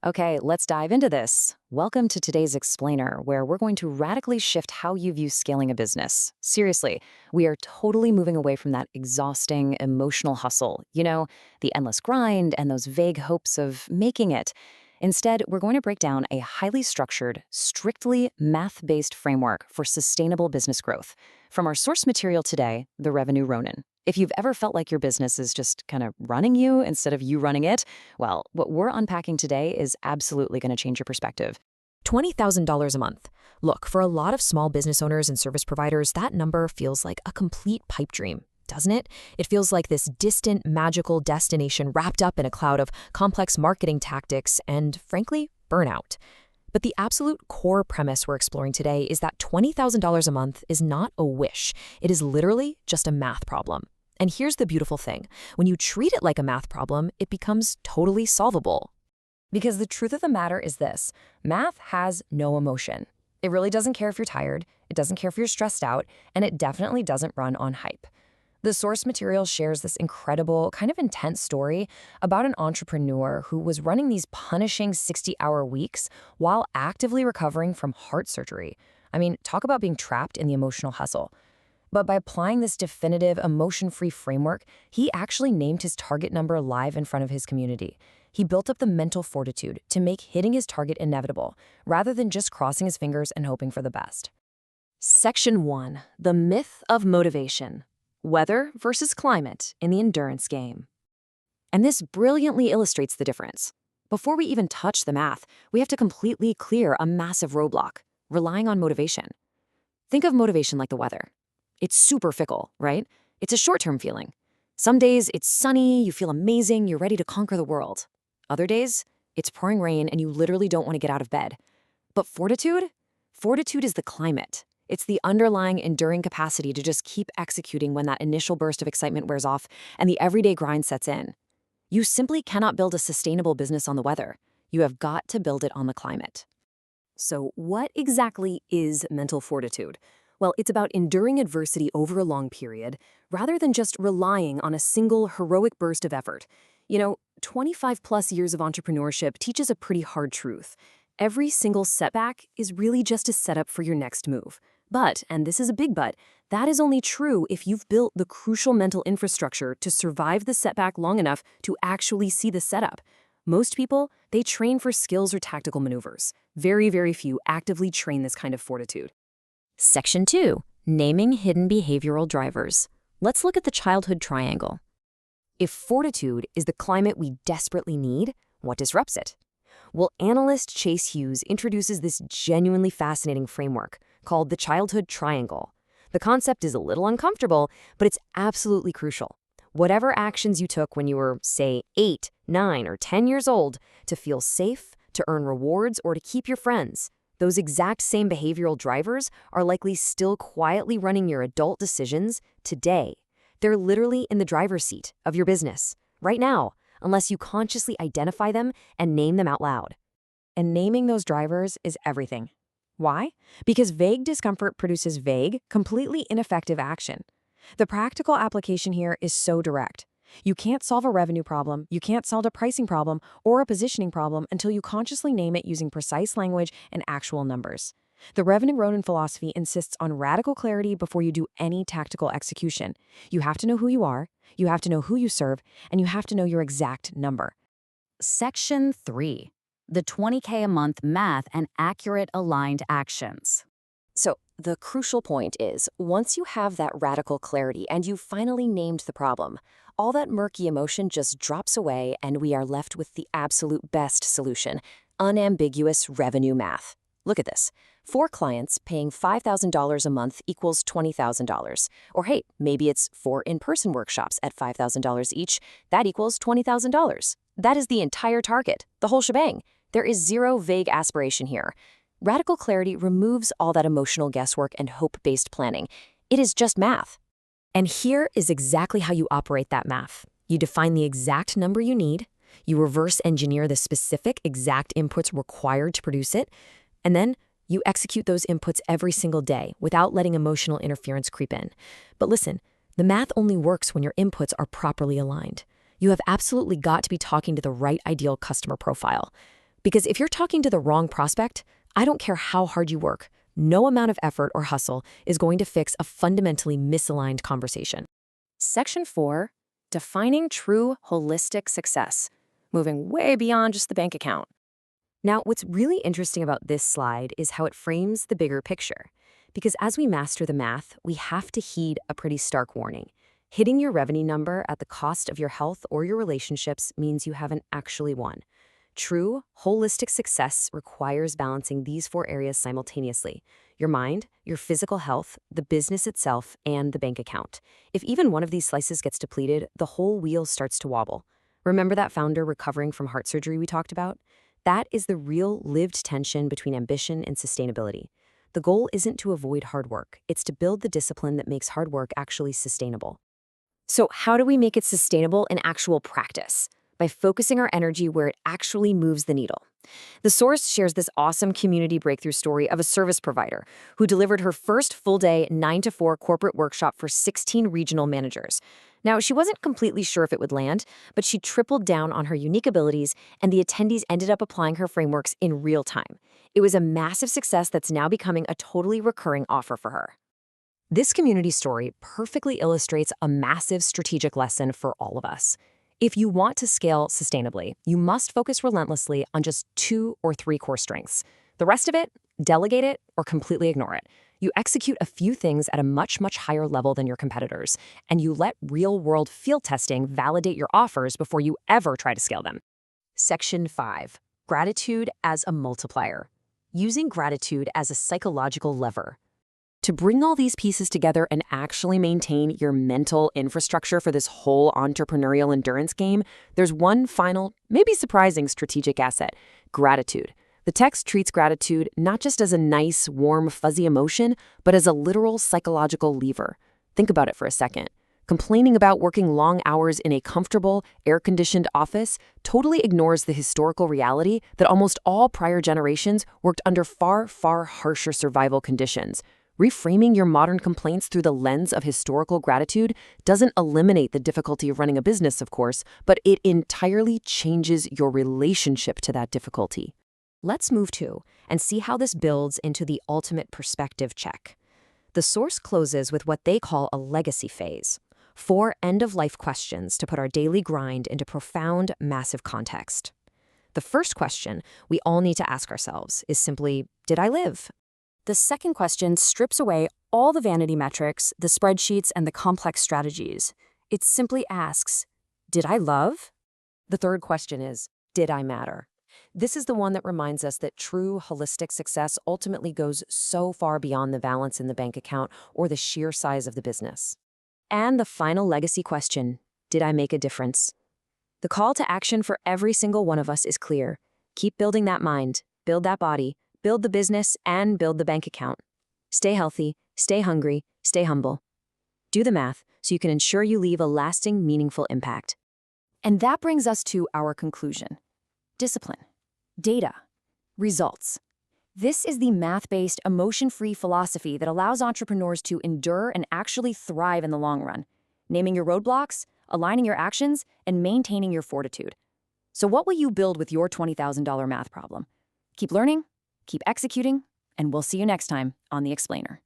Okay, let's dive into this. Welcome to today's Explainer, where we're going to radically shift how you view scaling a business. Seriously, we are totally moving away from that exhausting emotional hustle, the endless grind and those vague hopes of making it. Instead, we're going to break down a highly structured, strictly math-based framework for sustainable business growth. From our source material today, the Revenue Ronin. If you've ever felt like your business is just kind of running you instead of you running it, well, what we're unpacking today is absolutely going to change your perspective. $20,000 a month. Look, for a lot of small business owners and service providers, that number feels like a complete pipe dream, doesn't it? It feels like this distant, magical destination wrapped up in a cloud of complex marketing tactics and, frankly, burnout. But the absolute core premise we're exploring today is that $20,000 a month is not a wish. It is literally just a math problem. And here's the beautiful thing. When you treat it like a math problem, it becomes totally solvable. Because the truth of the matter is this: math has no emotion. It really doesn't care if you're tired, it doesn't care if you're stressed out, and it definitely doesn't run on hype. The source material shares this incredible, kind of intense story about an entrepreneur who was running these punishing 60-hour weeks while actively recovering from heart surgery. I mean, talk about being trapped in the emotional hustle. But by applying this definitive, emotion-free framework, he actually named his target number live in front of his community. He built up the mental fortitude to make hitting his target inevitable, rather than just crossing his fingers and hoping for the best. Section 1. The Myth of Motivation. Weather versus climate in the endurance game. And this brilliantly illustrates the difference. Before we even touch the math, we have to completely clear a massive roadblock: relying on motivation. Think of motivation like the weather. It's super fickle, right? It's a short-term feeling. Some days it's sunny, you feel amazing, you're ready to conquer the world. Other days, it's pouring rain and you literally don't want to get out of bed. But fortitude? Fortitude is the climate. It's the underlying enduring capacity to just keep executing when that initial burst of excitement wears off and the everyday grind sets in. You simply cannot build a sustainable business on the weather. You have got to build it on the climate. So what exactly is mental fortitude? Well, it's about enduring adversity over a long period, rather than just relying on a single heroic burst of effort. 25 plus years of entrepreneurship teaches a pretty hard truth. Every single setback is really just a setup for your next move. But, and this is a big but, that is only true if you've built the crucial mental infrastructure to survive the setback long enough to actually see the setup. Most people, they train for skills or tactical maneuvers. Very, very few actively train this kind of fortitude. Section 2. Naming hidden behavioral drivers. Let's look at the childhood triangle. If fortitude is the climate we desperately need, what disrupts it? Well, analyst Chase Hughes introduces this genuinely fascinating framework called the childhood triangle. The concept is a little uncomfortable, but it's absolutely crucial. Whatever actions you took when you were, say, 8, 9, or 10 years old to feel safe, to earn rewards, or to keep your friends, those exact same behavioral drivers are likely still quietly running your adult decisions today. They're literally in the driver's seat of your business, right now, unless you consciously identify them and name them out loud. And naming those drivers is everything. Why? Because vague discomfort produces vague, completely ineffective action. The practical application here is so direct. You can't solve a revenue problem, you can't solve a pricing problem, or a positioning problem until you consciously name it using precise language and actual numbers. The Revenue Ronin philosophy insists on radical clarity before you do any tactical execution. You have to know who you are, you have to know who you serve, and you have to know your exact number. Section 3. The 20K a month math and accurate aligned actions. So, the crucial point is, once you have that radical clarity and you've finally named the problem, all that murky emotion just drops away and we are left with the absolute best solution: unambiguous revenue math. Look at this. 4 clients paying $5,000 a month equals $20,000. Or hey, maybe it's 4 in-person workshops at $5,000 each. That equals $20,000. That is the entire target, the whole shebang. There is zero vague aspiration here. Radical clarity removes all that emotional guesswork and hope-based planning. It is just math. And here is exactly how you operate that math. You define the exact number you need, you reverse engineer the specific exact inputs required to produce it, and then you execute those inputs every single day without letting emotional interference creep in. But listen, the math only works when your inputs are properly aligned. You have absolutely got to be talking to the right ideal customer profile. Because if you're talking to the wrong prospect, I don't care how hard you work, no amount of effort or hustle is going to fix a fundamentally misaligned conversation. Section 4, defining true holistic success, moving way beyond just the bank account. Now, what's really interesting about this slide is how it frames the bigger picture. Because as we master the math, we have to heed a pretty stark warning. Hitting your revenue number at the cost of your health or your relationships means you haven't actually won. True, holistic success requires balancing these 4 areas simultaneously: your mind, your physical health, the business itself, and the bank account. If even one of these slices gets depleted, the whole wheel starts to wobble. Remember that founder recovering from heart surgery we talked about? That is the real lived tension between ambition and sustainability. The goal isn't to avoid hard work, it's to build the discipline that makes hard work actually sustainable. So how do we make it sustainable in actual practice? By focusing our energy where it actually moves the needle. The source shares this awesome community breakthrough story of a service provider who delivered her first full-day 9 to 4 corporate workshop for 16 regional managers. Now, she wasn't completely sure if it would land, but she tripled down on her unique abilities, and the attendees ended up applying her frameworks in real time. It was a massive success that's now becoming a totally recurring offer for her. This community story perfectly illustrates a massive strategic lesson for all of us. If you want to scale sustainably, you must focus relentlessly on just 2 or 3 core strengths. The rest of it, delegate it or completely ignore it. You execute a few things at a much, much higher level than your competitors, and you let real-world field testing validate your offers before you ever try to scale them. Section 5. Gratitude as a multiplier. Using gratitude as a psychological lever. To bring all these pieces together and actually maintain your mental infrastructure for this whole entrepreneurial endurance game, there's one final, maybe surprising strategic asset: gratitude. The text treats gratitude not just as a nice, warm, fuzzy emotion, but as a literal psychological lever. Think about it for a second. Complaining about working long hours in a comfortable, air-conditioned office totally ignores the historical reality that almost all prior generations worked under far, far harsher survival conditions. Reframing your modern complaints through the lens of historical gratitude doesn't eliminate the difficulty of running a business, of course, but it entirely changes your relationship to that difficulty. Let's move to and see how this builds into the ultimate perspective check. The source closes with what they call a legacy phase. 4 end-of-life questions to put our daily grind into profound, massive context. The first question we all need to ask ourselves is simply, did I live? The second question strips away all the vanity metrics, the spreadsheets, and the complex strategies. It simply asks, did I love? The third question is, did I matter? This is the one that reminds us that true holistic success ultimately goes so far beyond the balance in the bank account or the sheer size of the business. And the final legacy question, did I make a difference? The call to action for every single one of us is clear. Keep building that mind, build that body, build the business, and build the bank account. Stay healthy, stay hungry, stay humble. Do the math so you can ensure you leave a lasting, meaningful impact. And that brings us to our conclusion. Discipline, data, results. This is the math-based, emotion-free philosophy that allows entrepreneurs to endure and actually thrive in the long run, naming your roadblocks, aligning your actions, and maintaining your fortitude. So what will you build with your $20,000 math problem? Keep learning, keep executing, and we'll see you next time on The Explainer.